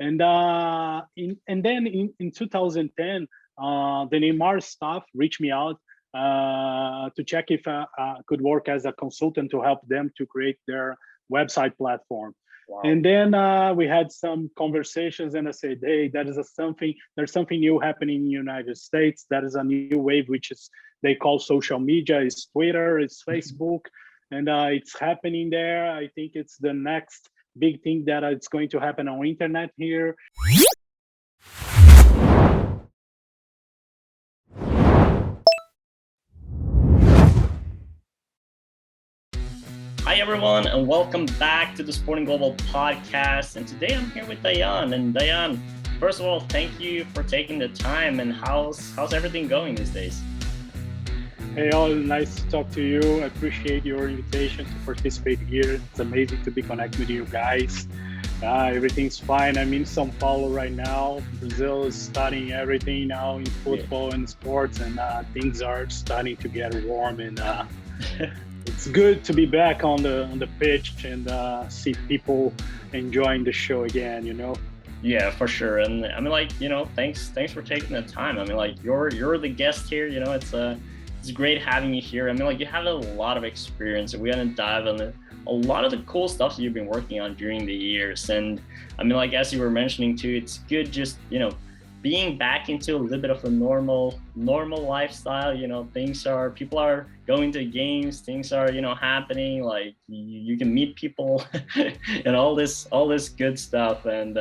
And then in 2010, the Neymar staff reached me out to check if I could work as a consultant to help them to create their website platform. Wow. And then we had some conversations, and I said, "Hey, there's something new happening in the United States. That is a new wave, which is they call social media. It's Twitter, it's Facebook, and it's happening there. I think it's the next big thing that it's going to happen on internet here." Hi everyone, and welcome back to the Sporting Global podcast. And today I'm here with Dayyán. And Dayyán, first of all, thank you for taking the time. And how's everything going these days? Hey, all, nice to talk to you. I appreciate your invitation to participate here. It's amazing to be connected with you guys. Everything's fine. I'm in São Paulo right now. Brazil is starting everything now in football and sports, and things are starting to get warm. And it's good to be back on the pitch and see people enjoying the show again. Yeah, for sure. And I mean, thanks for taking the time. I mean, you're the guest here. It's great having you here. I mean, you have a lot of experience, and we're gonna dive on a lot of the cool stuff that you've been working on during the years. And I mean, as you were mentioning too, it's good just being back into a little bit of a normal lifestyle. People are going to games, things are happening, you can meet people and all this good stuff. And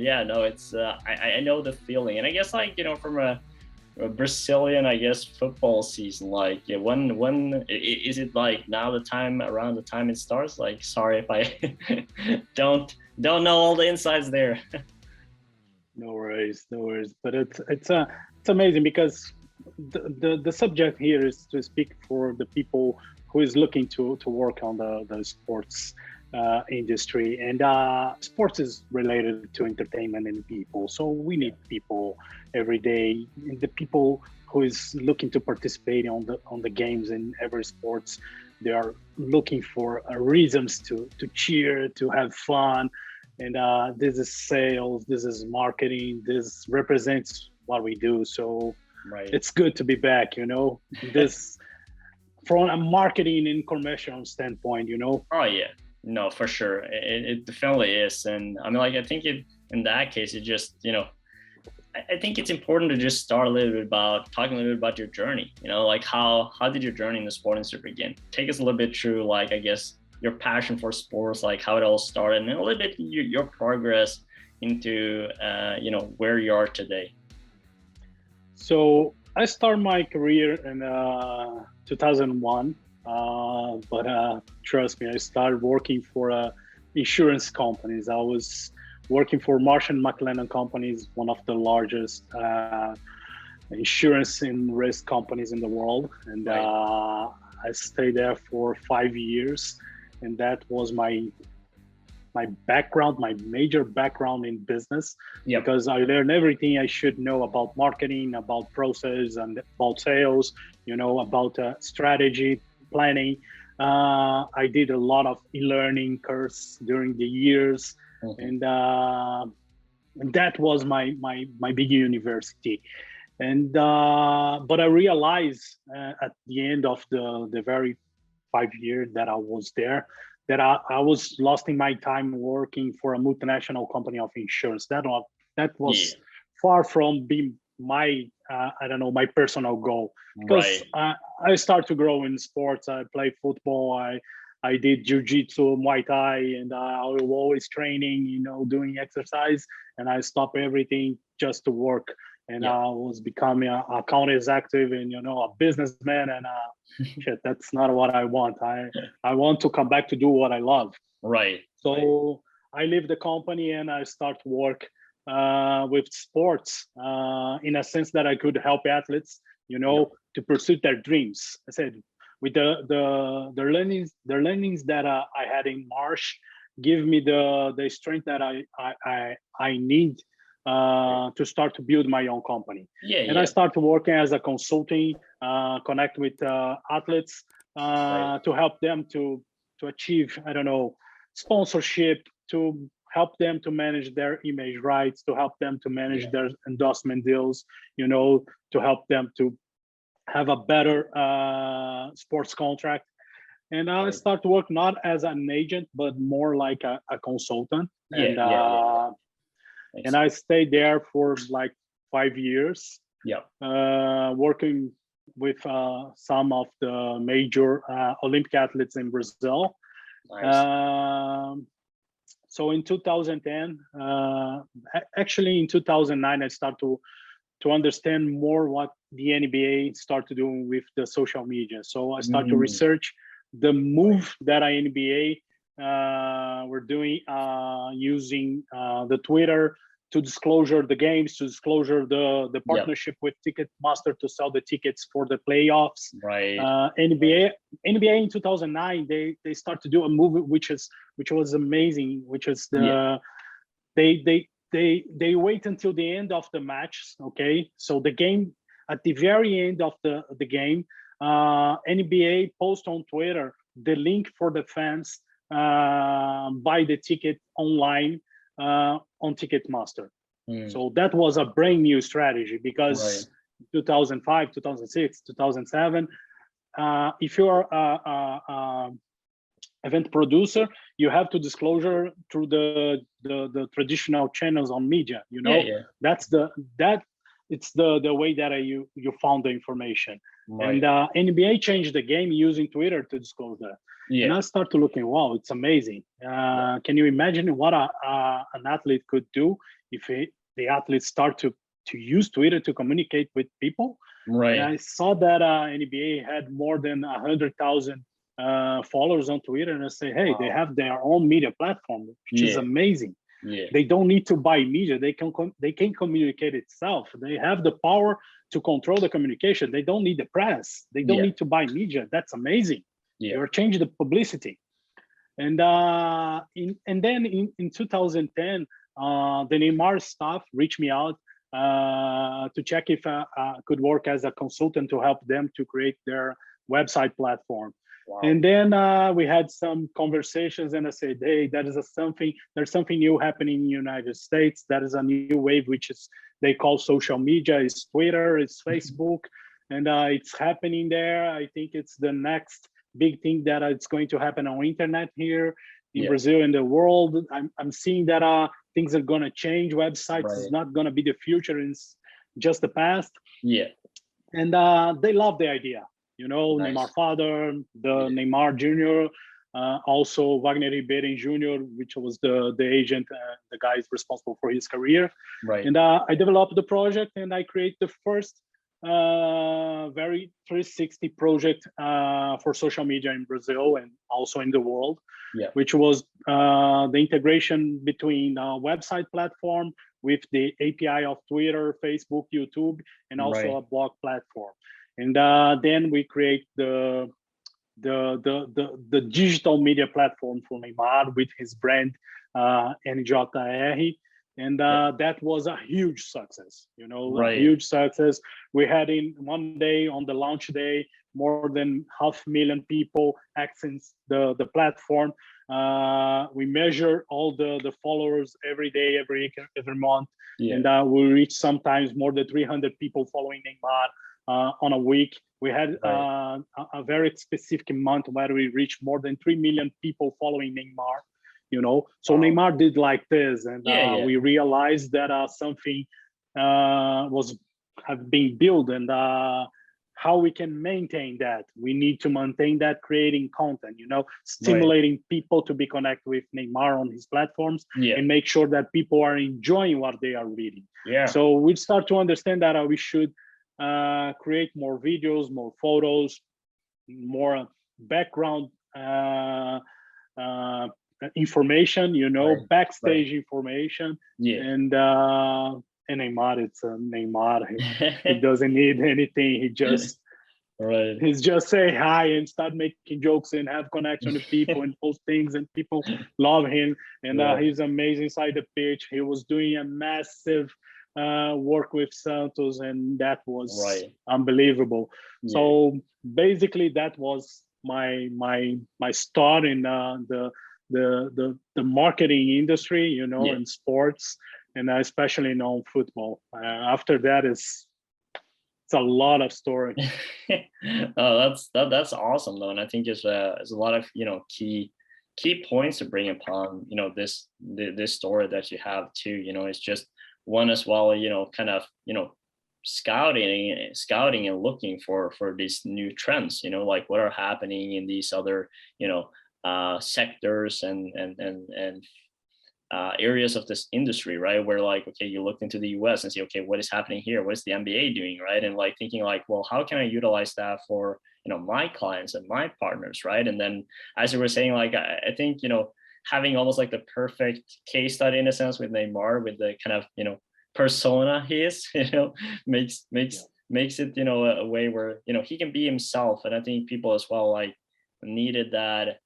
yeah, no, it's I know the feeling. And I guess from a Brazilian, football season, when is it, now around the time it starts? Sorry if I don't know all the insides there. No worries. But it's amazing because the subject here is to speak for the people who is looking to work on the sports industry, and sports is related to entertainment and people. So we need people every day, and the people who is looking to participate on the games in every sports, they are looking for reasons to cheer, to have fun. And this is sales, this is marketing, this represents what we do. So right. It's good to be back, this from a marketing and commercial standpoint, Oh yeah, no, for sure. It definitely is. And I mean, I think in that case, it just, I think it's important to just start talking a little bit about your journey, how did your journey in the sport industry begin? Take us a little bit through, your passion for sports, how it all started, and a little bit your progress into, where you are today. So I started my career in 2001, but trust me, I started working for insurance companies. I was working for Marsh & McLennan companies, one of the largest insurance and risk companies in the world. And right. I stayed there for 5 years. And that was my background, my major background in business. Yep. Because I learned everything I should know about marketing, about process, and about sales, about strategy, planning. I did a lot of e-learning courses during the years. Mm-hmm. And that was my big university. And but I realized at the end of the very 5 years that I was there, that I was losing my time working for a multinational company of insurance. That was far from being my my personal goal. Because right. I started to grow in sports. I played football. I did jiu-jitsu, Muay Thai, and I was always training, doing exercise. And I stopped everything just to work. And I was becoming an account executive and, a businessman. And shit, that's not what I want. I want to come back to do what I love. Right. So I leave the company and I start work with sports in a sense that I could help athletes, to pursue their dreams. I said, with the learnings that I had in Marsh, give me the strength that I need to start to build my own company. I started working as a consulting, connect with athletes to help them to achieve, sponsorship, to help them to manage their image rights, to help them to manage Yeah. their endorsement deals, to help them to have a better sports contract. And I start to work not as an agent, but more like a consultant. And I stayed there for like 5 years. Yeah. Working with some of the major Olympic athletes in Brazil. Nice. So in 2010, actually in 2009, I started to understand more what the NBA started doing with the social media. So I started to research the move that NBA were doing using the Twitter to disclosure the games, to disclosure the partnership with Ticketmaster to sell the tickets for the playoffs. Right. NBA in 2009, they start to do a move which was amazing, which is they wait until the end of the match. Okay, so the game, at the very end of the game, NBA post on Twitter the link for the fans buy the ticket online on Ticketmaster. So that was a brand new strategy, because 2005, 2006, 2007, if you are a event producer, you have to disclosure through the traditional channels on media. That's it's the way that you found the information. And NBA changed the game using Twitter to disclose that. And I start to looking, wow, it's amazing. Can you imagine what an athlete could do if the athletes start to use Twitter to communicate with people? And I saw that NBA had more than 100,000 followers on Twitter, and I say, hey, they have their own media platform, which is amazing. They don't need to buy media. They can communicate itself. They have the power to control the communication. They don't need the press. They don't need to buy media. That's amazing. You're changing the publicity. And then in 2010, the Neymar staff reached me out to check if I could work as a consultant to help them to create their website platform. Wow. And then we had some conversations, and I said, hey, there's something new happening in the United States. That is a new wave, which is they call social media. It's Twitter, it's Facebook, and it's happening there. I think it's the next big thing that it's going to happen on internet here in Brazil and the world. I'm seeing that things are going to change. Websites is not going to be the future, it's just the past. And they love the idea. Neymar father, the Neymar Jr., also Wagner Ribeiro Jr., which was the agent, the guy is responsible for his career. And I developed the project, and I created the first very 360 project for social media in Brazil and also in the world, which was the integration between a website platform with the API of Twitter, Facebook, YouTube, and also a blog platform. And then we create the digital media platform for Neymar with his brand NJR. And that was a huge success, a huge success. We had in one day, on the launch day, more than 500,000 people access the platform. We measure all the followers every day, every month. And we reach sometimes more than 300 people following Neymar on a week. We had a very specific month where we reached more than 3 million people following Neymar. So Neymar did like this, and we realized that something have been built, and how we can maintain that. We need to maintain that, creating content, stimulating people to be connected with Neymar on his platforms, and make sure that people are enjoying what they are reading. So we start to understand that we should create more videos, more photos, more background information, backstage information. And Neymar, it's Neymar. He doesn't need anything. He just he's just say hi and start making jokes and have connection with people and post things, and people love him. And he's amazing inside the pitch. He was doing a massive work with Santos, and that was unbelievable. So basically that was my start in the marketing industry, you know, Yeah. in sports, and especially in football. After that, it's a lot of story. Oh, that's awesome though, and I think there's a lot of key points to bring upon this story that you have too. It's just one as well, kind of scouting and looking for these new trends, like what are happening in these other sectors and areas of this industry, right? Where like, okay, you look into the US and see, okay, what is happening here? What is the NBA doing, right? And like thinking like, well, how can I utilize that for, my clients and my partners, right? And then as you were saying, like, I think, having almost like the perfect case study in a sense with Neymar, with the kind of, persona he is, makes it, a way where, he can be himself. And I think people as well, like, needed that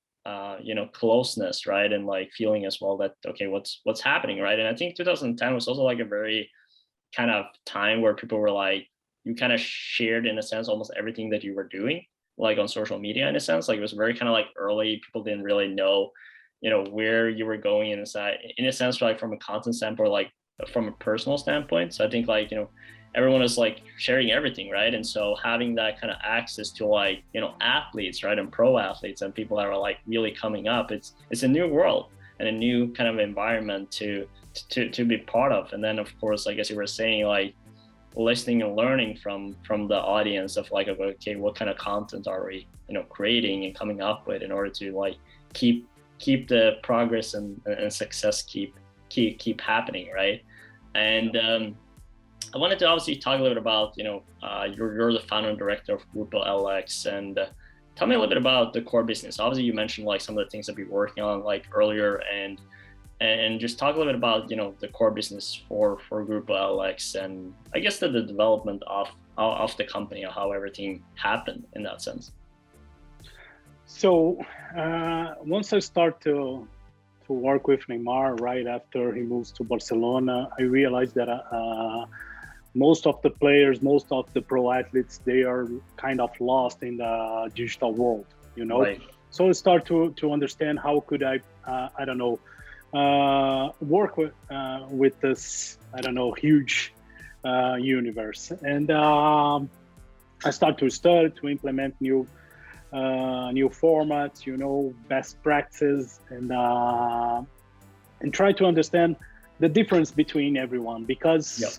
closeness, right? And like feeling as well that, okay, what's happening, right? And I think 2010 was also like a very kind of time where people were like, you kind of shared in a sense almost everything that you were doing, like on social media in a sense. Like it was very kind of like early. People didn't really know, where you were going in a sense, like from a content standpoint, like from a personal standpoint. So I think like, everyone is like sharing everything, right? And so having that kind of access to like, athletes, right, and pro athletes and people that are like really coming up, it's a new world and a new kind of environment to be part of. And then of course, I guess you were saying, like, listening and learning from the audience of like, okay, what kind of content are we creating and coming up with in order to like keep the progress and success keep happening, right? And I wanted to obviously talk a little bit about, you're the founder and director of Grupo LX, and tell me a little bit about the core business. Obviously, you mentioned like some of the things that you're working on like earlier, and just talk a little bit about, the core business for Grupo LX, and I guess the development of the company, or how everything happened in that sense. So once I start to work with Neymar, right after he moves to Barcelona, I realized that most of the players, most of the pro athletes, they are kind of lost in the digital world, Right. So I start to understand how could I don't know, work with this, I don't know, huge universe. And I start to study, to implement new formats, best practices, and try to understand the difference between everyone, because Yep.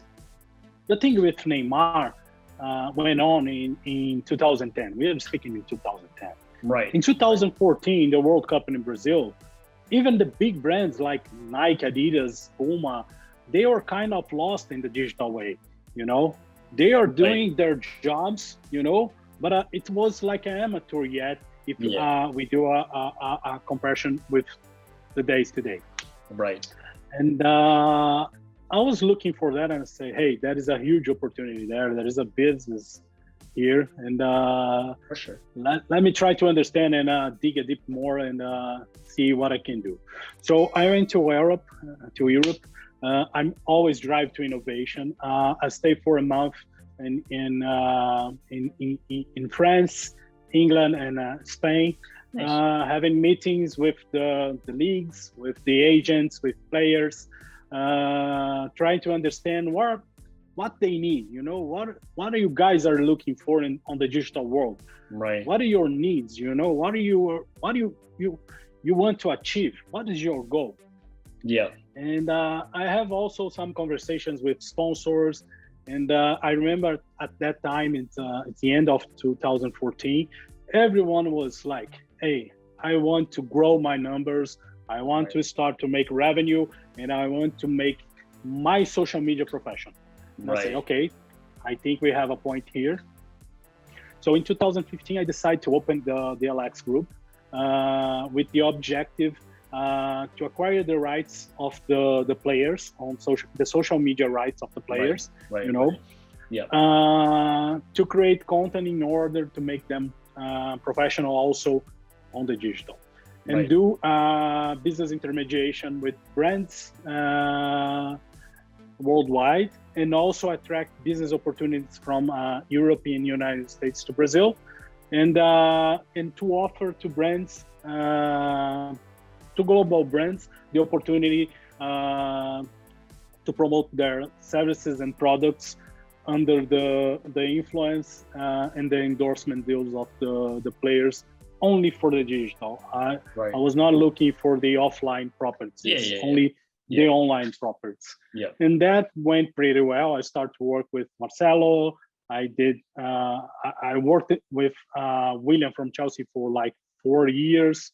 the thing with Neymar went on in 2010. We are speaking in 2010. Right. In 2014, the World Cup in Brazil, even the big brands like Nike, Adidas, Puma, they were kind of lost in the digital way, They are doing their jobs, but it was like an amateur yet if we do a comparison with the days today. Right. And I was looking for that and I say, hey, that is a huge opportunity there. There is a business here. And for sure. Let me try to understand and dig a bit more and see what I can do. So I went to Europe. I'm always drive to innovation. I stayed for a month in France, England, and Spain, nice. Having meetings with the leagues, with the agents, with players, trying to understand what they need. What are you guys are looking for on the digital world? Right. What are your needs? What do you want to achieve? What is your goal? Yeah. And I have also some conversations with sponsors. And I remember at that time, at the end of 2014, everyone was like, hey, I want to grow my numbers. I want to start to make revenue, and I want to make my social media professional. And I say, okay, I think we have a point here. So in 2015, I decided to open the LX group with the objective to acquire the rights of the players on the social media rights of the players, to create content in order to make them professional also on the digital, and do business intermediation with brands worldwide, and also attract business opportunities from Europe and United States to Brazil, and to offer to brands to global brands the opportunity to promote their services and products under the influence and the endorsement deals of the players only for the digital. I was not looking for the offline properties, only the online properties. And that went pretty well. I started to work with Marcelo. I worked with Willian from Chelsea for like 4 years.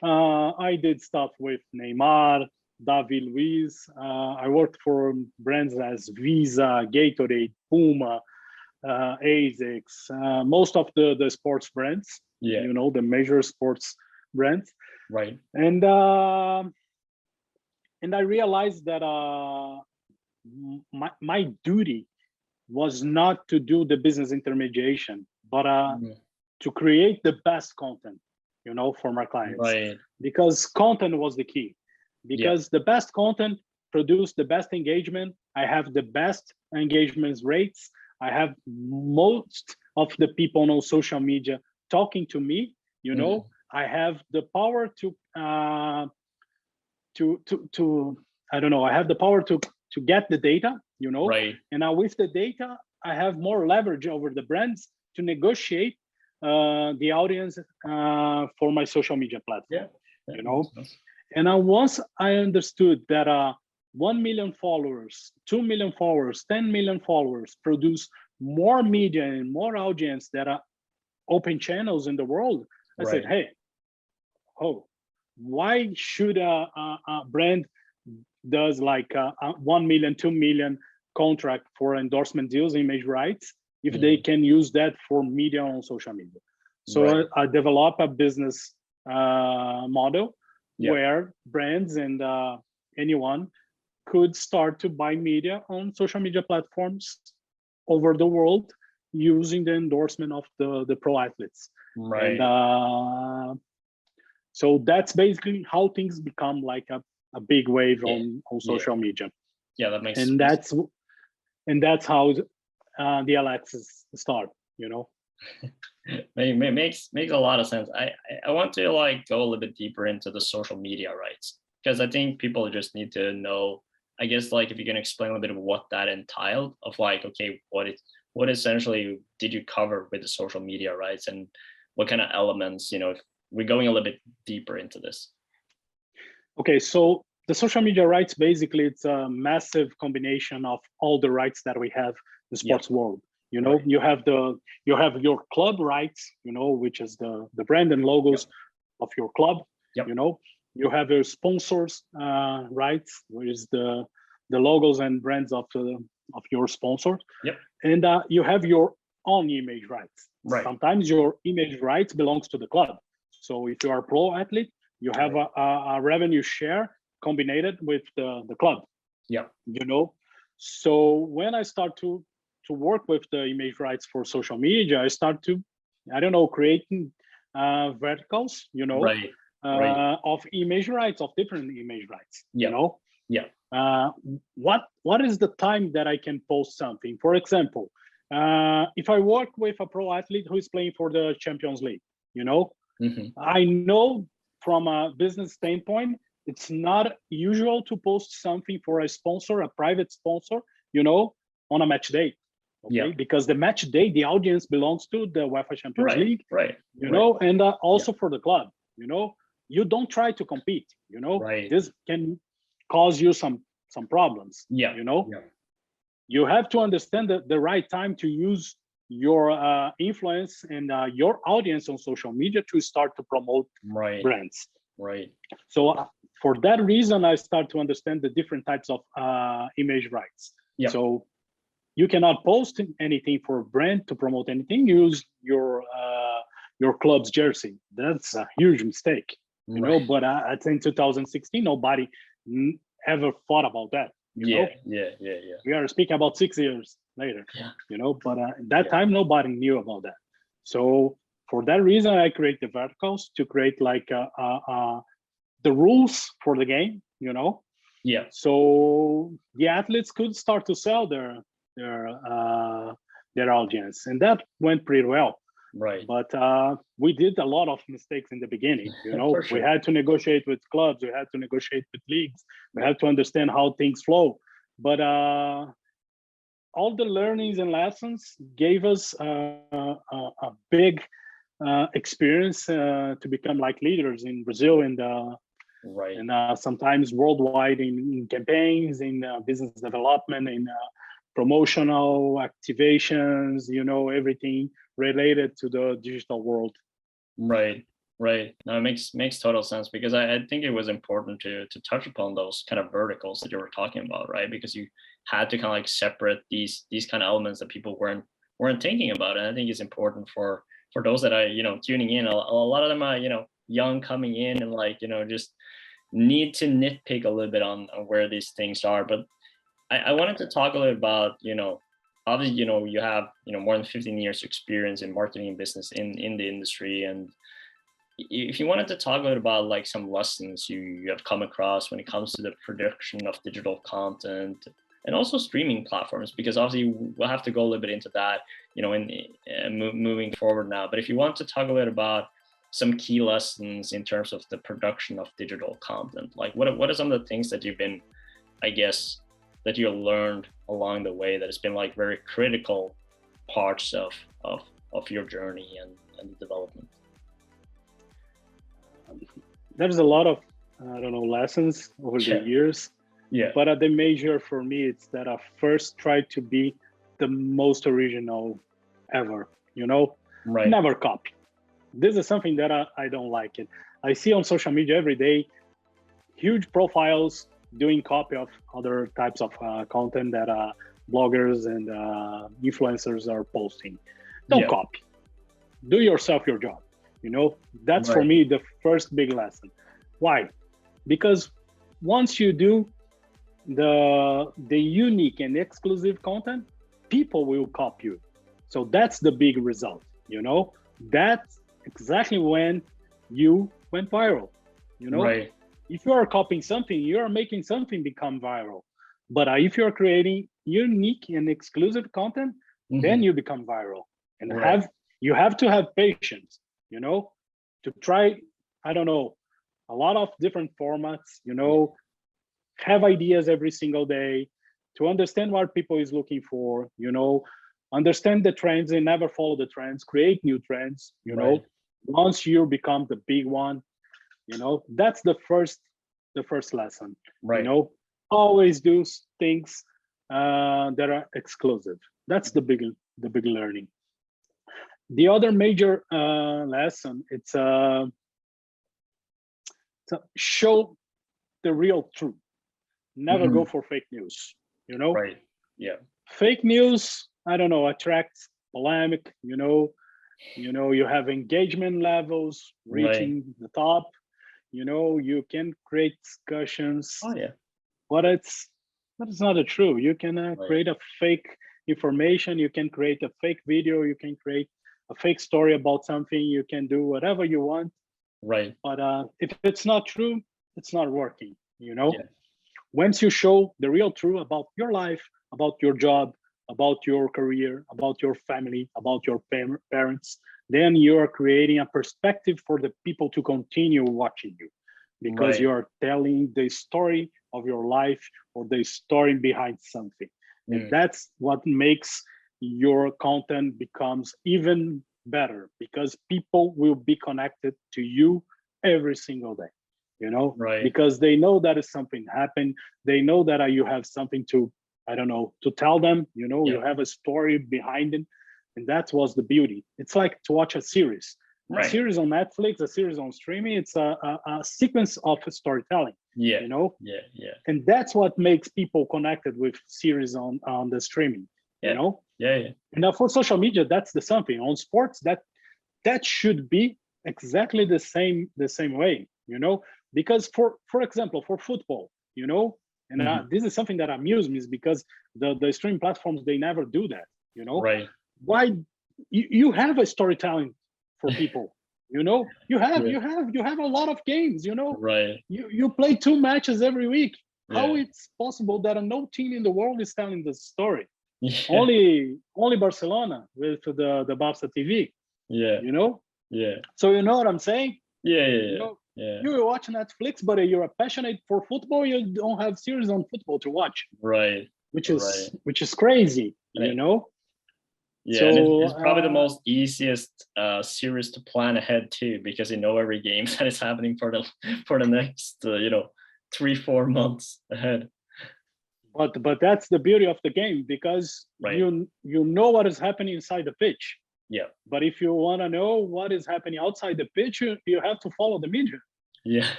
I did stuff with Neymar, David Luiz. I worked for brands as Visa, Gatorade, Puma, ASICS, most of the sports brands, you know, the major sports brands. And I realized that my duty was not to do the business intermediation, but to create the best content, you know, for my clients. Because content was the key. Because the best content produce the best engagement. I have the best engagement rates. I have most of the people on social media talking to me. You know, I have the power to I don't know. I have the power to get the data. You know, and now with the data, I have more leverage over the brands to negotiate the audience for my social media platform. You know. And once I understood that 1 million followers, 2 million followers, 10 million followers produce more media and more audience that are open channels in the world, I said, hey, why should a brand does like a 1 million, 2 million contract for endorsement deals, image rights, if they can use that for media on social media? So I developed a business model where brands and anyone could start to buy media on social media platforms over the world using the endorsement of the pro athletes. And so that's basically how things become like a big wave on social media. That makes sense. And that's how the LXs start, you know. makes a lot of sense. I want to like go a little bit deeper into the social media rights, because I think people just need to know, I guess, like if you can explain a little bit of what that entailed, of like, okay, what essentially did you cover with the social media rights, and what kind of elements, you know, if we're going a little bit deeper into this. Okay, so the social media rights, basically it's a massive combination of all the rights that we have in the sports world. You know, you have your club rights, you know, which is the brand and logos of your club. You know, you have your sponsors rights, which is the logos and brands of your sponsor. And you have your own image rights. Sometimes your image rights belongs to the club. So if you are a pro athlete, you have a revenue share combined with the club. You know, so when I start to work with the image rights for social media, I start to, I don't know, creating verticals, you know, of image rights, of different image rights, you know. What is the time that I can post something? For example, if I work with a pro athlete who is playing for the Champions League, you know, I know from a business standpoint, it's not usual to post something for a sponsor, a private sponsor, you know, on a match day. Because the match day, the audience belongs to the UEFA Champions League, you know, and also for the club, you know, you don't try to compete, you know, this can cause you some problems, you know. You have to understand the right time to use your influence and your audience on social media to start to promote brands. So for that reason, I start to understand the different types of image rights. So you cannot post anything for a brand to promote anything. Use your club's jersey. That's a huge mistake, you know. But I think 2016, nobody ever thought about that. You know? We are speaking about 6 years later, you know. But at that time, nobody knew about that. So for that reason, I create the verticals to create like the rules for the game, you know. So the athletes could start to sell their audience, and that went pretty well. Right. But we did a lot of mistakes in the beginning. For We sure. had to negotiate with clubs, we had to negotiate with leagues, we had to understand how things flow. But all the learnings and lessons gave us a big experience to become like leaders in Brazil and Right. sometimes worldwide in campaigns, in business development, in promotional activations, everything related to the digital world. Right. Right. No, it makes total sense, because I think it was important to touch upon those kind of verticals that you were talking about, right? Because you had to kind of like separate these kind of elements that people weren't thinking about. And I think it's important for those that are, tuning in. A lot of them are, young coming in, and like, just need to nitpick a little bit on where these things are. But I wanted to talk a little about, obviously, you have, more than 15 years experience in marketing and business in the industry. And if you wanted to talk a little about like some lessons you have come across when it comes to the production of digital content and also streaming platforms, because obviously we'll have to go a little bit into that, moving forward now. But if you want to talk a little about some key lessons in terms of the production of digital content, like what are some of the things that you've been, I guess, that you learned along the way that has been like very critical parts of your journey and the development? There's a lot of lessons over the years. Yeah. But the major for me, it's that I first try to be the most original ever. Right. Never copy. This is something that I don't like it. I see on social media every day huge profiles doing copy of other types of content that bloggers and influencers are posting. Don't copy. Do yourself your job. That's for me the first big lesson. Why? Because once you do the unique and exclusive content, people will copy you. So that's the big result. That's exactly when you went viral. Right. If you are copying something, you are making something become viral. But if you're creating unique and exclusive content, then you become viral. And you have to have patience, to try, a lot of different formats, have ideas every single day, to understand what people is looking for, understand the trends and never follow the trends, create new trends, once you become the big one, that's the first lesson. Right. Always do things that are exclusive. That's the big learning. The other major lesson, it's to show the real truth. Never go for fake news. Right. Yeah. Fake news, attracts polemic. You have engagement levels reaching the top. You can create discussions. Oh yeah. But it's not the truth. You can create a fake information. You can create a fake video. You can create a fake story about something. You can do whatever you want. Right. But if it's not true, it's not working. Once you show the real truth about your life, about your job, about your career, about your family, about your parents, then you are creating a perspective for the people to continue watching you, because you are telling the story of your life or the story behind something. And that's what makes your content becomes even better, because people will be connected to you every single day, because they know that is something happened. They know that you have something to, to tell them, you have a story behind it. And that was the beauty. It's like to watch a series. A series on Netflix, a series on streaming, it's a sequence of storytelling. Yeah. And that's what makes people connected with series on the streaming. Yeah. And now for social media, that's the something. On sports, that should be exactly the same way, because for example, for football, and this is something that amuses me, is because the streaming platforms, they never do that. Why you have a storytelling for people, you have a lot of games, you play 2 matches every week. How it's possible that no team in the world is telling the story? Only Barcelona with the Barça TV. Yeah. you know. Yeah. So you know what I'm saying? Yeah. You know, you watch Netflix, but you're passionate for football. You don't have series on football to watch, Right. which is crazy, you know. Yeah, so, and it's probably the most easiest series to plan ahead too, because you know every game that is happening for the next 3-4 months ahead. But that's the beauty of the game, because you know what is happening inside the pitch. Yeah. But if you want to know what is happening outside the pitch, you have to follow the media. Yeah.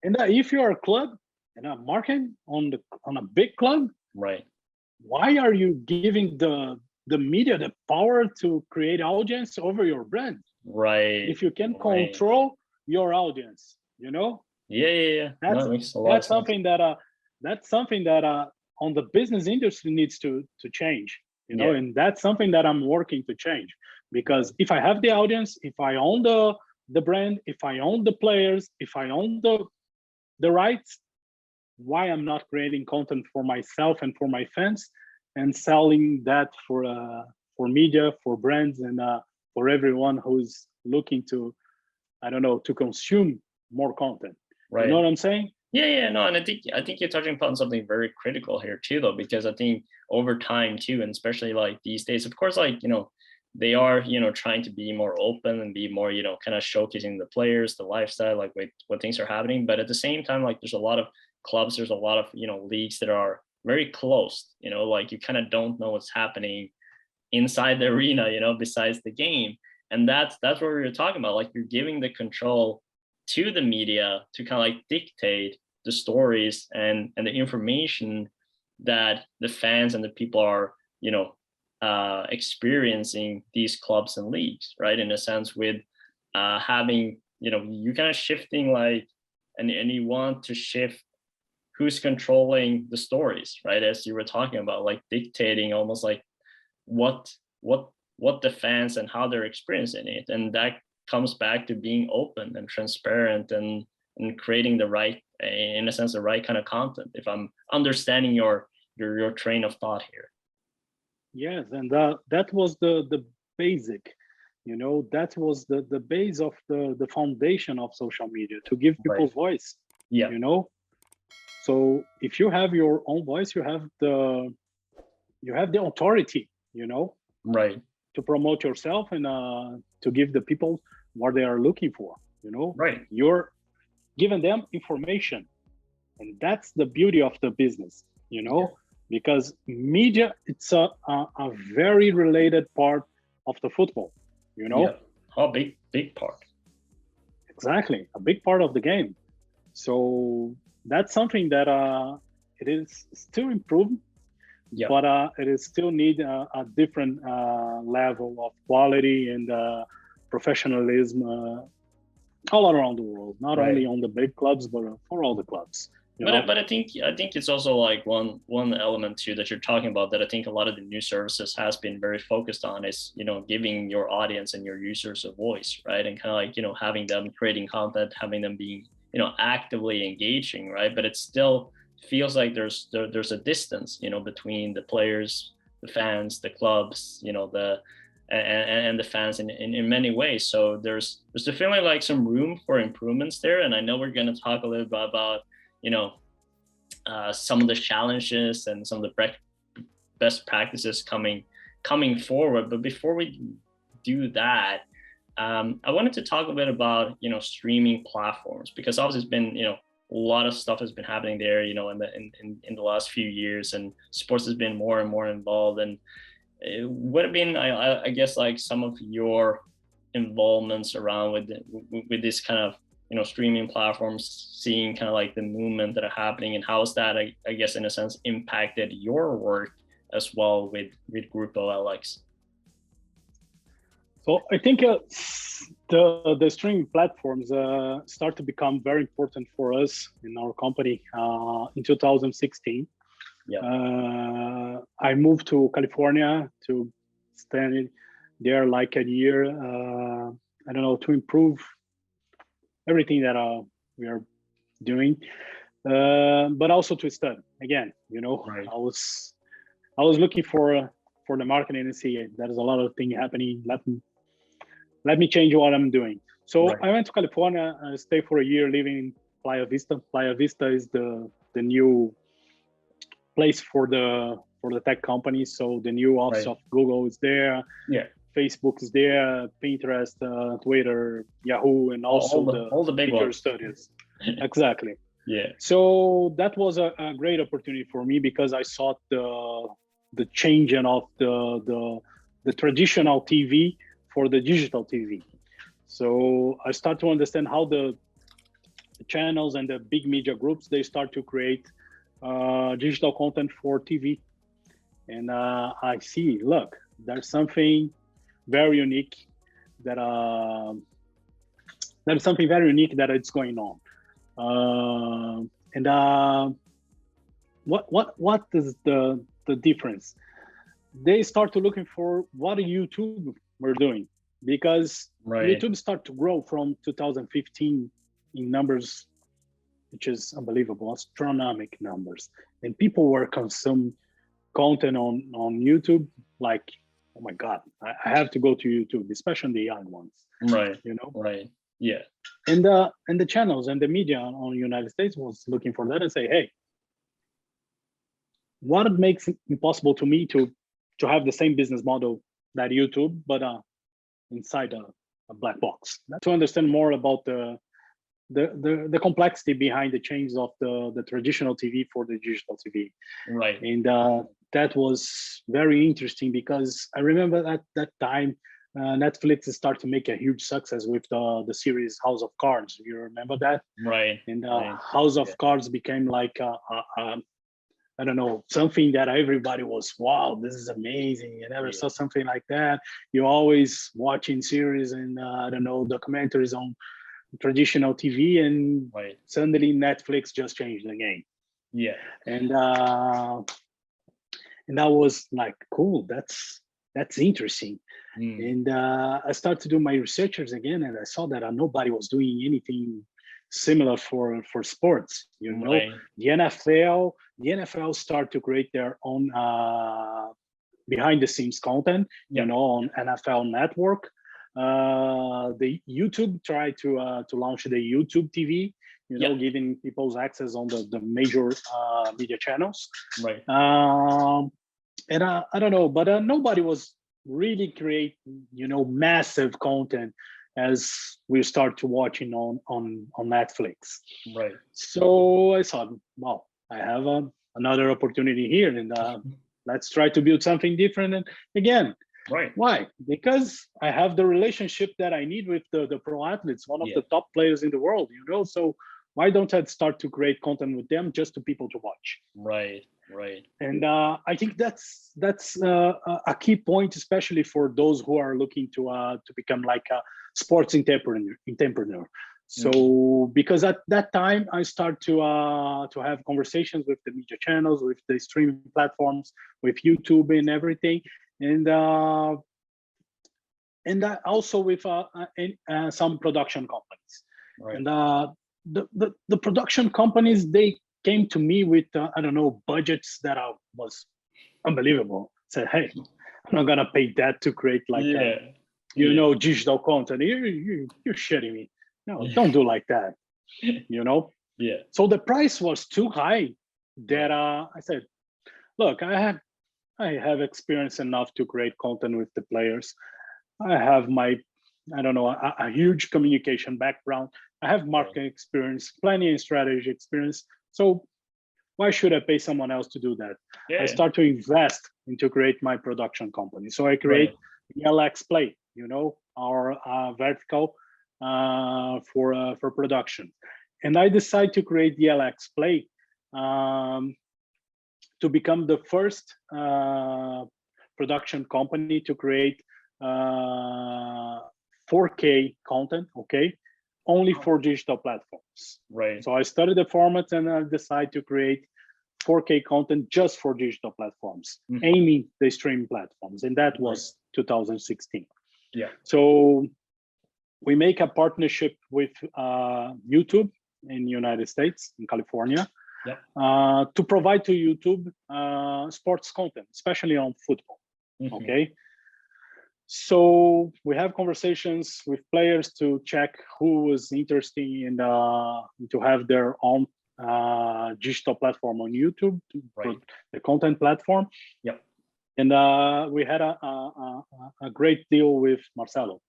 And if you're a club and a market on a big club, right, why are you giving the media the power to create audience over your brand? Right. If you can control your audience, you know. Yeah. That's something that on the business industry needs to change, you know. And that's something that I'm working to change, because if I have the audience, if I own the brand, if I own the players, if I own the rights, why I'm not creating content for myself and for my fans and selling that for media, for brands, and for everyone who's looking to, I don't know, to consume more content. Right. You know what I'm saying? Yeah, no, and I think you're touching upon something very critical here too, though, because I think over time too, and especially like these days, of course, like, you know, they are, you know, trying to be more open and be more, you know, kind of showcasing the players, the lifestyle, like what things are happening. But at the same time, like there's a lot of clubs, there's a lot of, you know, leagues that are very closed, you know, like you kind of don't know what's happening inside the arena, you know, besides the game. And that's what we were talking about. Like you're giving the control to the media to kind of like dictate the stories and the information that the fans and the people are, you know, experiencing these clubs and leagues, right? In a sense, with having, you know, you kind of shifting like, and you want to shift who's controlling the stories, right? As you were talking about, like dictating almost like what the fans and how they're experiencing it. And that comes back to being open and transparent and creating the right, in a sense, the right kind of content, if I'm understanding your train of thought here. Yes, and that was the basic, you know, that was the base of the foundation of social media, to give people voice. Yeah. You know, so if you have your own voice, you have the authority, you know, right, to promote yourself and to give the people what they are looking for, you know. Right. You're giving them information, and that's the beauty of the business, you know. Because media, it's a very related part of the football, you know. Yeah. Oh, big part. Exactly, a big part of the game. So that's something that it is still improved, but it is still need a different level of quality and professionalism all around the world, not only on the big clubs, but for all the clubs. But I think it's also like one element too that you're talking about that I think a lot of the new services has been very focused on is, you know, giving your audience and your users a voice, right? And kind of like, you know, having them creating content, having them being, you know, actively engaging, right? But it still feels like there's a distance, you know, between the players, the fans, the clubs, you know, and the fans in many ways. So there's definitely like some room for improvements there. And I know we're going to talk a little bit about, you know, some of the challenges and some of the best practices coming forward. But before we do that, I wanted to talk a bit about, you know, streaming platforms, because obviously it's been, you know, a lot of stuff has been happening there, you know, in the last few years, and sports has been more and more involved. And it would have been, I guess, like some of your involvements around with this kind of, you know, streaming platforms, seeing kind of like the movement that are happening, and how has that, I guess, in a sense, impacted your work as well with Grupo LX? So I think the streaming platforms start to become very important for us in our company in 2016. I moved to California to stay there like a year, I don't know, to improve everything that we are doing, but also to study again, you know. I was looking for the marketing and see there is a lot of things happening in let me change what I'm doing. So Right. I went to California, stayed for a year living in Playa Vista. Playa Vista is the new place for the tech companies. So the new office Right. of Google is there. Yeah. Facebook is there, Pinterest, Twitter, Yahoo, and also all the big major ones. studios. Exactly. Yeah. So that was a great opportunity for me because I saw the changing of the traditional TV for the digital TV. So I start to understand how the channels and the big media groups, they start to create digital content for TV. And I see, look, there's something very unique that there's something very unique that it's going on. What is the difference? They start to looking for what YouTube were doing, because YouTube start to grow from 2015 in numbers, which is unbelievable, astronomical numbers, and people were consuming content on YouTube like, oh my God, I have to go to YouTube, especially the young ones. Right. You know. Right. Yeah. And the channels and the media on the United States was looking for that and say, hey, what makes it impossible to me to have the same business model that YouTube, but inside a black box? To understand more about the complexity behind the changes of the traditional TV for the digital TV. Right. And that was very interesting because I remember at that time, Netflix started to make a huge success with the series House of Cards. You remember that? Right. And House of Cards became like I don't know, something that everybody was, wow, this is amazing. I never saw something like that. You're always watching series and I don't know, documentaries on traditional TV, and suddenly Netflix just changed the game. Yeah. And that was like, cool, that's interesting. And I started to do my researchers again, and I saw that nobody was doing anything similar for sports. You know, the NFL start to create their own behind the scenes content, you know, on NFL Network. The YouTube tried to launch the YouTube TV, you know, giving people's access on the major media channels. Right. And I don't know, but nobody was really create, you know, massive content as we start to watching on Netflix. Right. So I thought, well, I have another opportunity here, and let's try to build something different. And again, why? Because I have the relationship that I need with the pro athletes, one of the top players in the world, you know. So why don't I start to create content with them just to people to watch? Right. Right. And I think that's a key point, especially for those who are looking to become like a sports entrepreneur. So because at that time I start to have conversations with the media channels, with the streaming platforms, with YouTube and everything, and also with some production companies. Right. And the production companies, they came to me with I don't know, budgets that was unbelievable. Said, hey, I'm not gonna pay that to create like you know, digital content. You're shitting me. No, don't do like that. You know. Yeah. So the price was too high that I said, look, I have experience enough to create content with the players. I have my, I don't know, a huge communication background. I have marketing experience, planning and strategy experience. So why should I pay someone else to do that? I start to invest into create my production company. So I create the LX Play, you know, our vertical for production. And I decide to create the LX Play to become the first production company to create 4K content, okay? Only for digital platforms. Right. So I studied the format and I decided to create 4K content just for digital platforms, aiming the streaming platforms. And that was 2016. Yeah. So we make a partnership with YouTube in the United States, in California, to provide to YouTube sports content, especially on football. Okay. So we have conversations with players to check who was interested in to have their own digital platform on YouTube, for the content platform. Yep. And we had a great deal with Marcelo.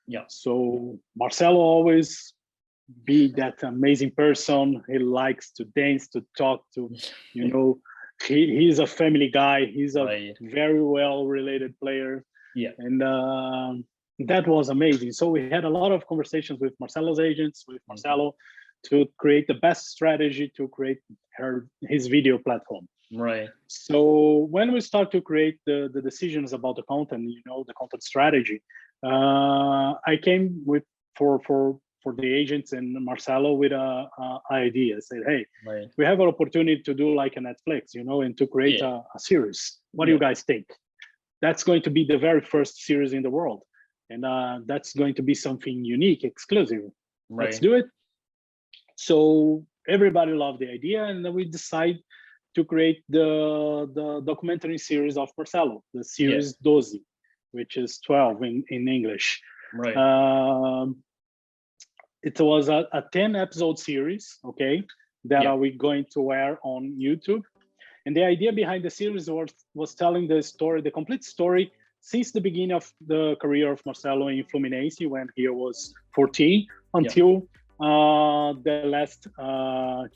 Yeah. So Marcelo always be that amazing person. He likes to dance, to talk, to, you know, he's a family guy. He's a very well related player. Yeah. And that was amazing. So we had a lot of conversations with Marcelo's agents, with Marcelo, to create the best strategy to create his video platform. Right. So when we start to create the decisions about the content, you know, the content strategy, I came with for the agents and Marcelo with a idea. I said, hey, we have an opportunity to do like a Netflix, you know, and to create a series. What do you guys think? That's going to be the very first series in the world. And that's going to be something unique, exclusive. Let's do it. So everybody loved the idea, and then we decide to create the documentary series of Marcelo, the series 12, which is 12 in English. Right. It was a 10-episode series, okay, that are we going to air on YouTube. And the idea behind the series was telling the story, the complete story, since the beginning of the career of Marcelo in Fluminense when he was 14 until the last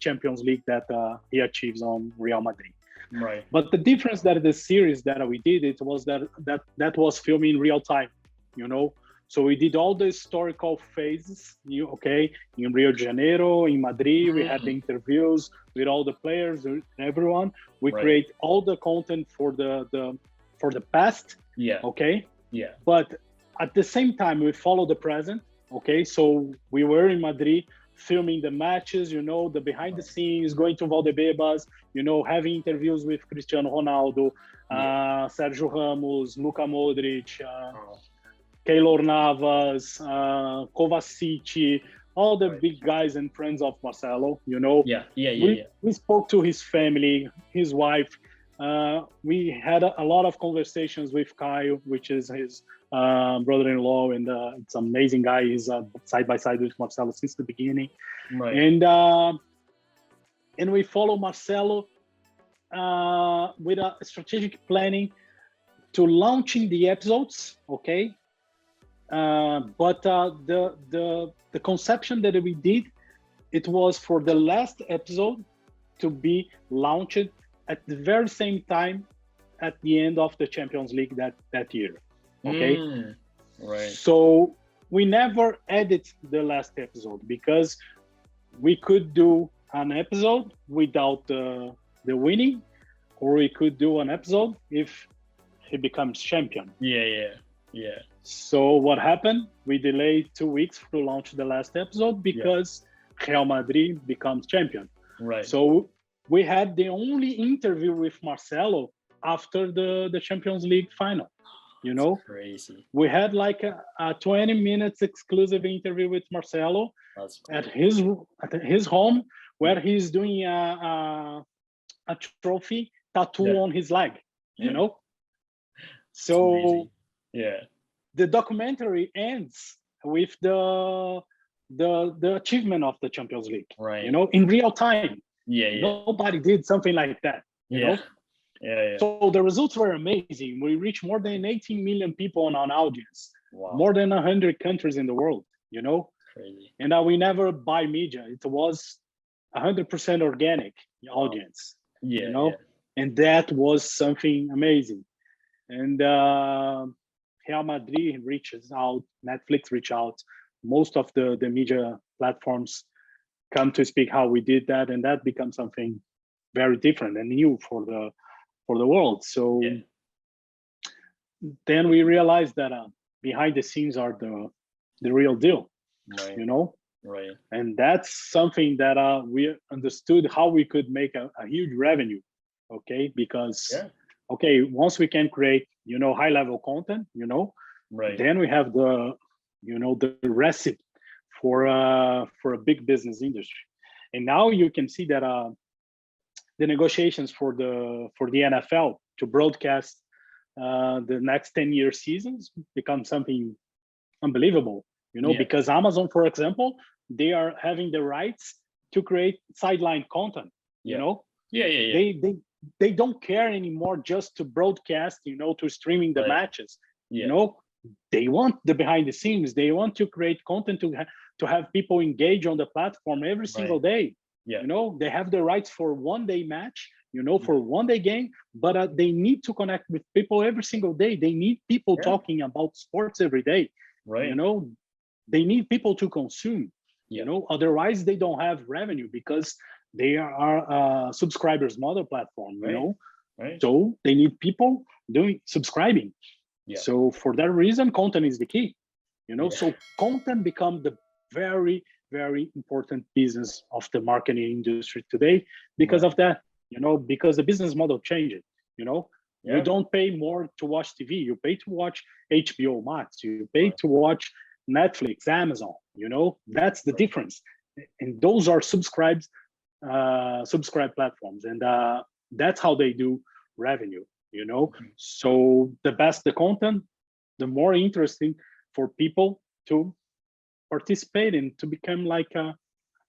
Champions League that he achieves on Real Madrid. Right. But the difference that the series that we did, it was that was filmed in real time, you know. So we did all the historical phases, okay, in Rio de Janeiro, in Madrid. We had the interviews with all the players, everyone. We create all the content for the past. Yeah. Okay. Yeah. But at the same time, we follow the present. Okay. So we were in Madrid filming the matches, you know, the behind the scenes, going to Valdebebas, you know, having interviews with Cristiano Ronaldo, Sergio Ramos, Luka Modric, Keylor Navas, Kovacic, all the big guys and friends of Marcelo, you know. We spoke to his family, his wife. We had a lot of conversations with Kyle, which is his brother-in-law, and it's an amazing guy. He's side by side with Marcelo since the beginning. Right. And we follow Marcelo with a strategic planning to launching the episodes, okay? But the conception that we did, it was for the last episode to be launched at the very same time at the end of the Champions League that year. Okay. Right. So we never edit the last episode because we could do an episode without the winning, or we could do an episode if he becomes champion. Yeah. So what happened? We delayed 2 weeks to launch the last episode because Real Madrid becomes champion. Right. So we had the only interview with Marcelo after the Champions League final. You know, that's crazy. We had like a 20 minutes exclusive interview with Marcelo at his home, where he's doing a trophy tattoo on his leg. You know, so the documentary ends with the achievement of the Champions League. Right. You know, in real time. Yeah. Nobody did something like that. You know. Yeah. So the results were amazing. We reached more than 18 million people on an audience. Wow. More than 100 countries in the world, you know? Crazy. And we never buy media. It was 100% organic audience, you know? And that was something amazing. And Real Madrid reaches out, Netflix reach out. Most of the media platforms come to speak how we did that. And that becomes something very different and new for the world. So then we realized that behind the scenes are the real deal, you know? Right. And that's something that we understood how we could make a huge revenue, okay? Because, okay, once we can create, you know, high level content, you know, then we have the recipe for a big business industry. And now you can see that the negotiations for the NFL to broadcast the next 10-year seasons become something unbelievable, Yeah. because Amazon, for example, they are having the rights to create sideline content, Yeah. Yeah. they don't care anymore just to broadcast, to streaming the Right. matches. Yeah. They want the behind the scenes. They want to create content to have people engage on the platform every single day. Yeah. They have the rights for one day match, for one day game, but they need to connect with people every single day. They need people talking about sports every day. Right. They need people to consume. Yeah. Otherwise they don't have revenue because they are subscribers model platform. Right. So they need people subscribing. Yeah. So for that reason, content is the key. So content become the very, very important business of the marketing industry today because of that. Because the business model changed. You don't pay more to watch TV. You pay to watch HBO Max. You pay to watch Netflix, Amazon. That's the difference. And those are subscribed platforms, and that's how they do revenue. So the best the content, the more interesting for people to participate and to become like a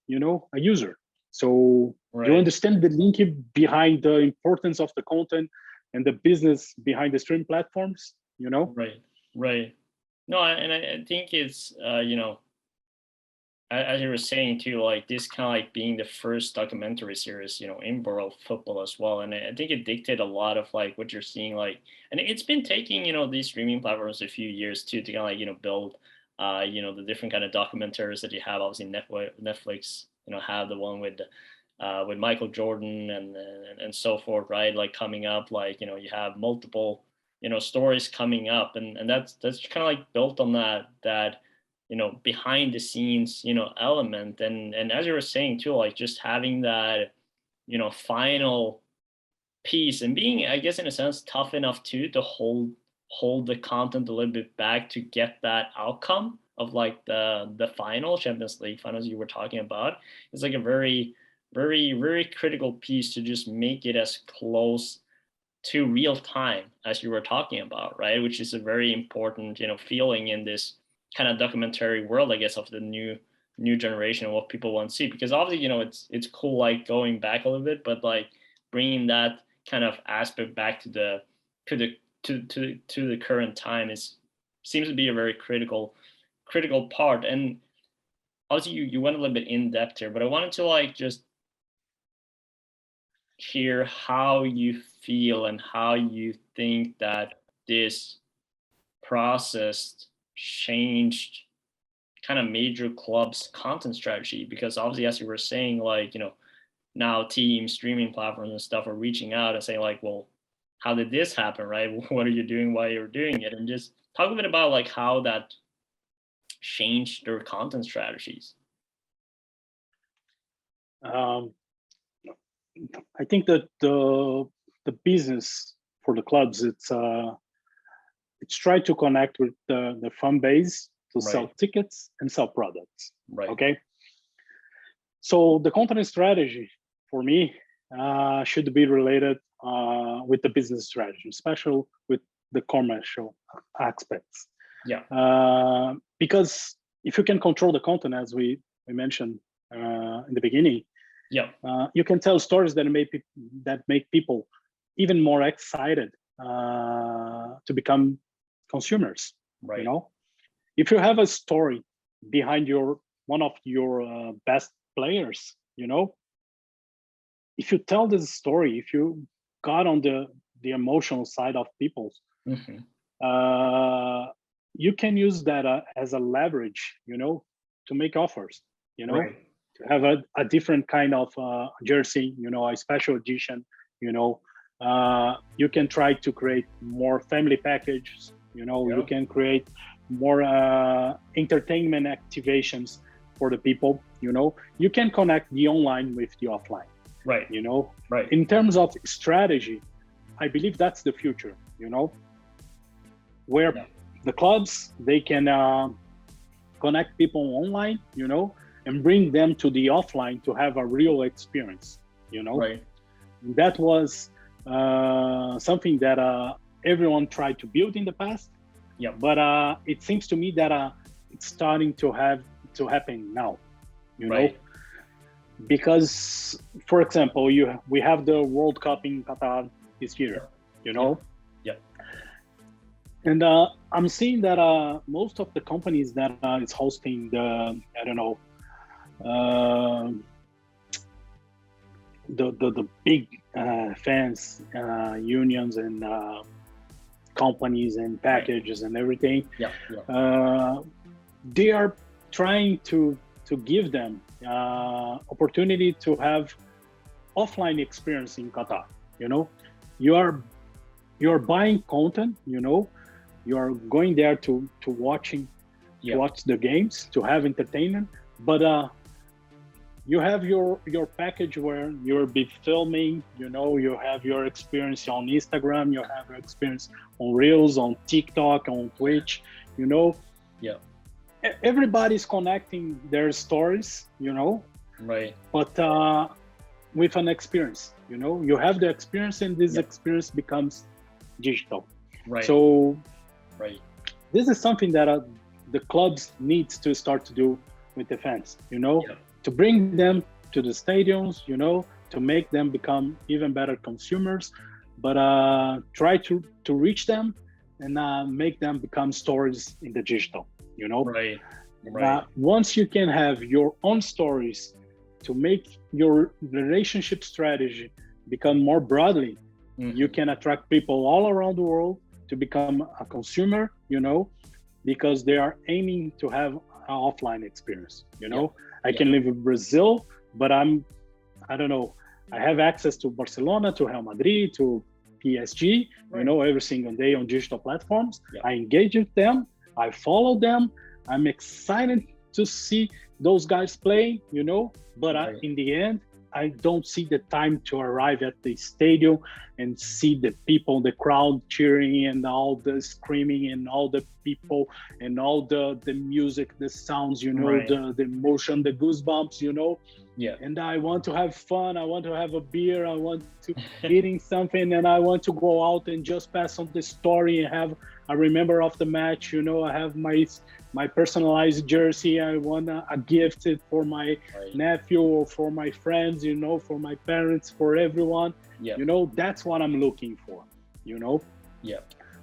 user. So you understand the link behind the importance of the content and the business behind the stream platforms. Right. No, and I think it's as you were saying too, like this kind of like being the first documentary series, in world football as well. And I think it dictated a lot of like what you're seeing, like, and it's been taking, these streaming platforms a few years too, to kind of like, build, the different kind of documentaries that you have. Obviously Netflix, have the one with Michael Jordan and so forth, right? Like coming up, like, you have multiple, stories coming up, and that's kind of like built on that, behind the scenes, element. And as you were saying too, like just having that, final piece and being, I guess, in a sense, tough enough too, to hold the content a little bit back to get that outcome of like the final Champions League finals you were talking about. It's like a very, very, very critical piece to just make it as close to real time as you were talking about, right? Which is a very important, feeling in this kind of documentary world, I guess, of the new generation and what people want to see. Because obviously, it's cool, like going back a little bit, but like bringing that kind of aspect back to the current time seems to be a very critical part. And obviously, you went a little bit in depth here, but I wanted to like just hear how you feel and how you think that this process changed kind of major clubs' content strategy. Because obviously, as you were saying, like, now teams, streaming platforms and stuff are reaching out and saying like, well, how did this happen, right? What are you doing, why you're doing it? And just talk a bit about like how that changed their content strategies. I think that the business for the clubs, it's try to connect with the fan base to sell tickets and sell products. Right. Okay. So the content strategy for me should be related with the business strategy, especially with the commercial aspects. Yeah. Because if you can control the content, as we mentioned in the beginning, you can tell stories that make people even more excited to become consumers. Right. If you have a story behind one of your best players, if you tell this story, if you got on the emotional side of people, you can use that as a leverage, to make offers, to have a different kind of jersey, a special edition, you can try to create more family packages, you can create more entertainment activations for the people, you can connect the online with the offline. Right. Right. In terms of strategy, I believe that's the future, where the clubs, they can connect people online, and bring them to the offline to have a real experience, Right. That was something that everyone tried to build in the past. Yeah. But it seems to me that it's starting to happen now, know, because, for example, we have the World Cup in Qatar this year, know. Yeah. And I'm seeing that most of the companies that is hosting the, I don't know, the big fans unions and companies and packages and everything, they are trying to give them opportunity to have offline experience in Qatar. You're buying content, you're going there to watch the games, to have entertainment, but you have your package where you'll be filming, you have your experience on Instagram, you have your experience on Reels, on TikTok, on Twitch, everybody's connecting their stories, but with an experience, you have the experience, and this experience becomes digital. So this is something that the clubs needs to start to do with the fans, to bring them to the stadiums, to make them become even better consumers, but try to reach them and make them become stories in the digital, Once you can have your own stories to make your relationship strategy become more broadly, you can attract people all around the world to become a consumer, because they are aiming to have an offline experience, I can live in Brazil, but I don't know, I have access to Barcelona, to Real Madrid, to PSG, every single day on digital platforms. I engage with them, I follow them, I'm excited to see those guys play, but in the end, I don't see the time to arrive at the stadium and see the people, the crowd cheering and all the screaming and all the people and all the music, the sounds, the emotion, the goosebumps, And I want to have fun. I want to have a beer. I want to eating something, and I want to go out and just pass on the story and have a remember of the match. I have my personalized jersey. I want a gift for my nephew or for my friends, for my parents, for everyone. That's what I'm looking for,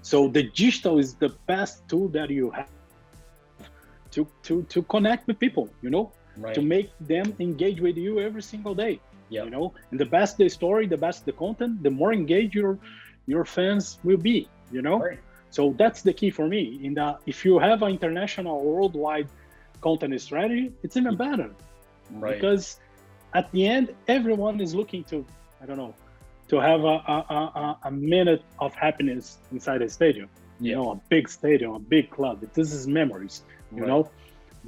So the digital is the best tool that you have to connect with people, to make them engage with you every single day, And the best the story, the best the content, the more engaged your fans will be, So that's the key for me. If you have an international, worldwide content strategy, it's even better, because at the end, everyone is looking to, to have a minute of happiness inside a stadium, a big stadium, a big club. This is memories,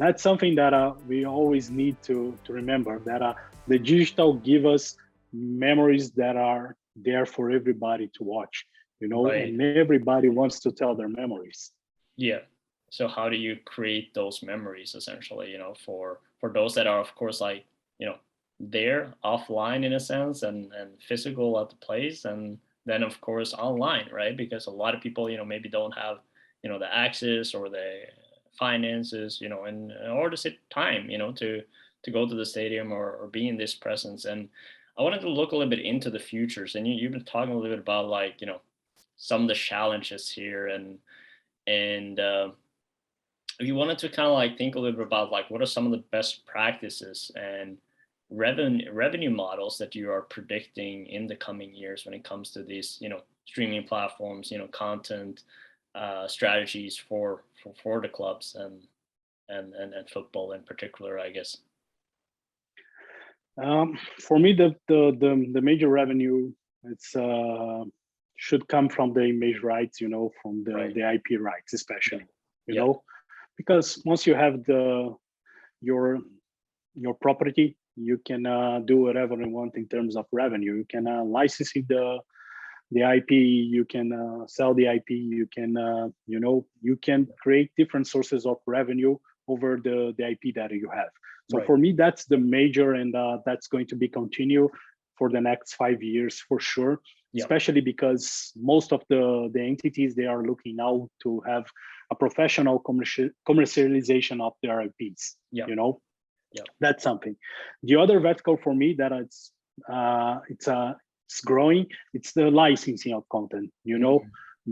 That's something that we always need to remember, that the digital give us memories that are there for everybody to watch, and everybody wants to tell their memories. So how do you create those memories, essentially, for those that are, of course, like, there offline in a sense and physical at the place, and then of course online, right? Because a lot of people, maybe don't have, the access or the finances, and or the time, to go to the stadium or be in this presence. And I wanted to look a little bit into the futures, and you've been talking a little bit about, like, some of the challenges here, and if you wanted to kind of like think a little bit about, like, what are some of the best practices and revenue models that you are predicting in the coming years when it comes to these, streaming platforms, content strategies for the clubs and football in particular, I guess. For me, the major revenue, it's should come from the image rights, from the IP rights, especially, because once you have your property, you can do whatever you want in terms of revenue. You can license the IP, you can sell the IP, you can you can create different sources of revenue over the IP that you have. So for me, that's the major, and that's going to be continue for the next 5 years for sure. Yeah. Especially because most of the entities, they are looking now to have a professional commercialization of their IPs. Yeah. You know, yeah, that's something. The other vertical for me that it's growing, it's the licensing of content. You know,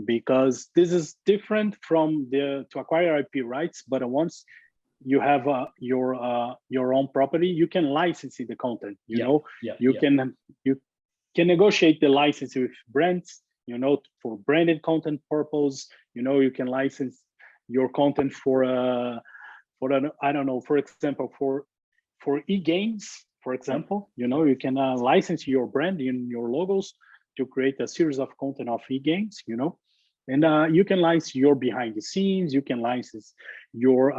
because this is different from to acquire IP rights, but once you have your own property, you can license the content. You know, you can negotiate the license with brands, you know, for branded content purpose. You know, you can license your content for I don't know, for example, for e-games, for example, you know, you can license your brand in your logos to create a series of content of e-games, you know, and you can license your behind the scenes, you can license your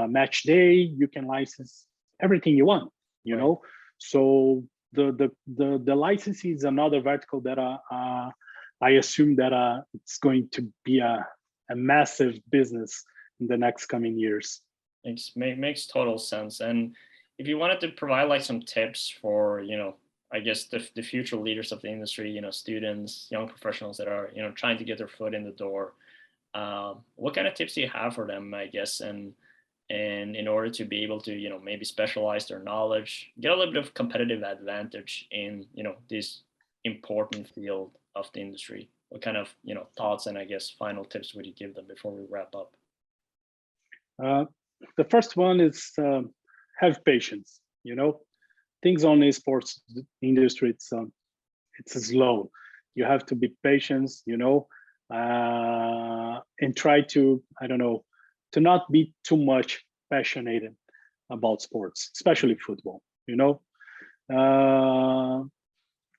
match day, you can license everything you want, you know. So the licensing is another vertical that I assume that it's going to be a massive business in the next coming years. Makes total sense. And if you wanted to provide like some tips for, you know, I guess the future leaders of the industry, you know, students, young professionals that are, you know, trying to get their foot in the door, what kind of tips do you have for them, I guess, and in order to be able to, you know, maybe specialize their knowledge, get a little bit of competitive advantage in, you know, this important field of the industry? What kind of, you know, thoughts and I guess final tips would you give them before we wrap up? The first one is have patience. You know, things on the sports industry, it's slow. You have to be patient, you know, and try to, I don't know, to not be too much passionate about sports, especially football, you know.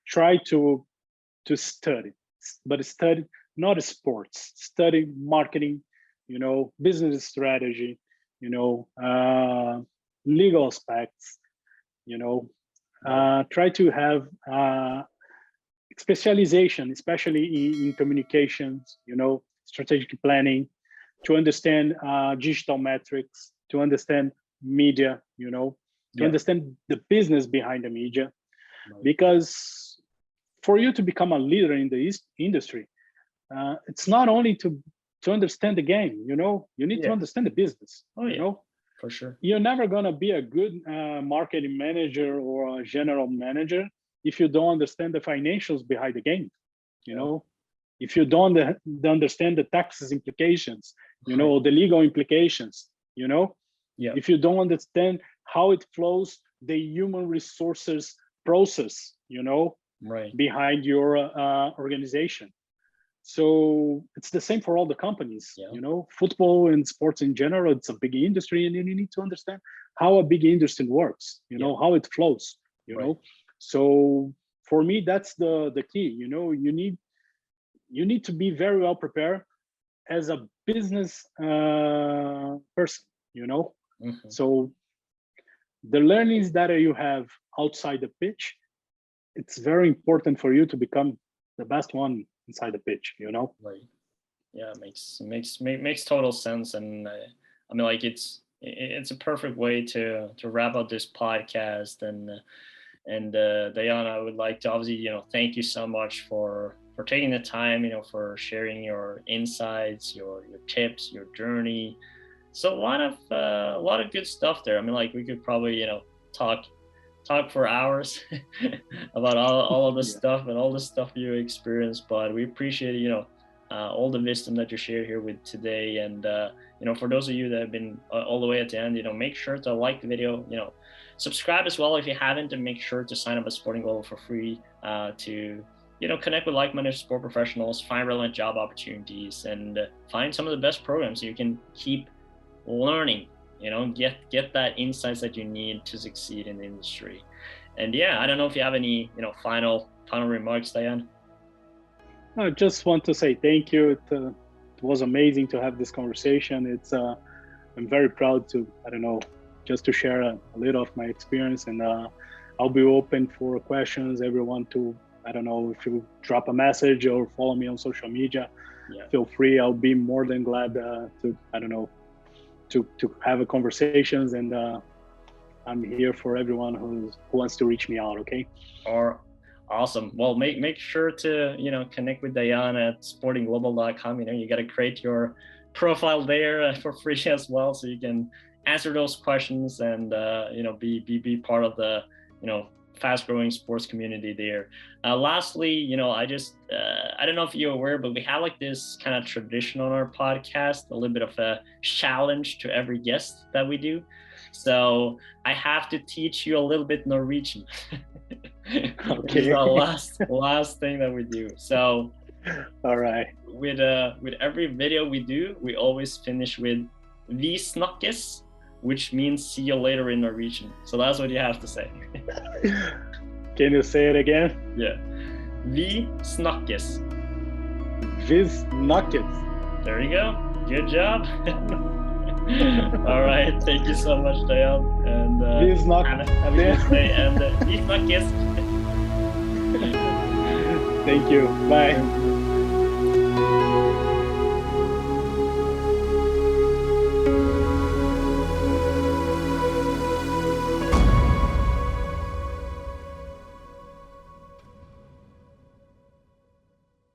Try to study, but study not sports, study marketing, you know, business strategy, you know, legal aspects, you know, try to have specialization, especially in communications, you know, strategic planning, to understand digital metrics, to understand media, you know, to understand the business behind the media. Because for you to become a leader in the industry, it's not only to understand the game, you know, you need to understand the business. You know, for sure. You're never going to be a good marketing manager or a general manager if you don't understand the financials behind the game. You know, if you don't understand the taxes implications, you know, the legal implications, you know, if you don't understand how it flows, the human resources process, you know, behind your organization. So it's the same for all the companies, you know, football and sports in general, it's a big industry, and you need to understand how a big industry works, you know, how it flows, you know. So for me, that's the key, you know, you need to be very well prepared as a business person, you know. So the learnings that you have outside the pitch, it's very important for you to become the best one inside the pitch, you know. Yeah, makes total sense. And I mean, like it's a perfect way to wrap up this podcast. And Dayyán, I would like to obviously, you know, thank you so much for taking the time, you know, for sharing your insights, your tips, your journey. So a lot of good stuff there. I mean, like we could probably, you know, talk for hours about all of the stuff and all the stuff you experienced, but we appreciate, you know, all the wisdom that you shared here with today. And you know, for those of you that have been all the way at the end, you know, make sure to like the video, you know, subscribe as well if you haven't, and make sure to sign up at Sporting Global for free to, you know, connect with like-minded sport professionals, find relevant job opportunities, and find some of the best programs so you can keep learning, you know, get that insights that you need to succeed in the industry. And yeah, I don't know if you have any, you know, final remarks, Dayyán. I just want to say thank you. It was amazing to have this conversation. I'm very proud to, I don't know, just to share a little of my experience, and I'll be open for questions. Everyone to, I don't know, if you drop a message or follow me on social media, feel free. I'll be more than glad to, I don't know, to have a conversations, and I'm here for everyone who wants to reach me out. Okay. Awesome. Well, make sure to, you know, connect with Dayyán at sportingglobal.com. You know, you got to create your profile there for free as well, so you can answer those questions and you know, be part of the, you know, fast growing sports community there. Lastly, you know, I don't know if you're aware, but we have like this kind of tradition on our podcast, a little bit of a challenge to every guest that we do. So I have to teach you a little bit Norwegian. Okay. This is the last thing that we do. So all right, with every video we do, we always finish with "Vi snakkes," which means "see you later" in Norwegian. So that's what you have to say. can you say it again? Yeah. "Vi snakkes." Viz Nuggets. There you go. Good job. All right. Thank you so much, Dayyán. And Viz have a good day. And "Vi snakkes." Thank you. Bye.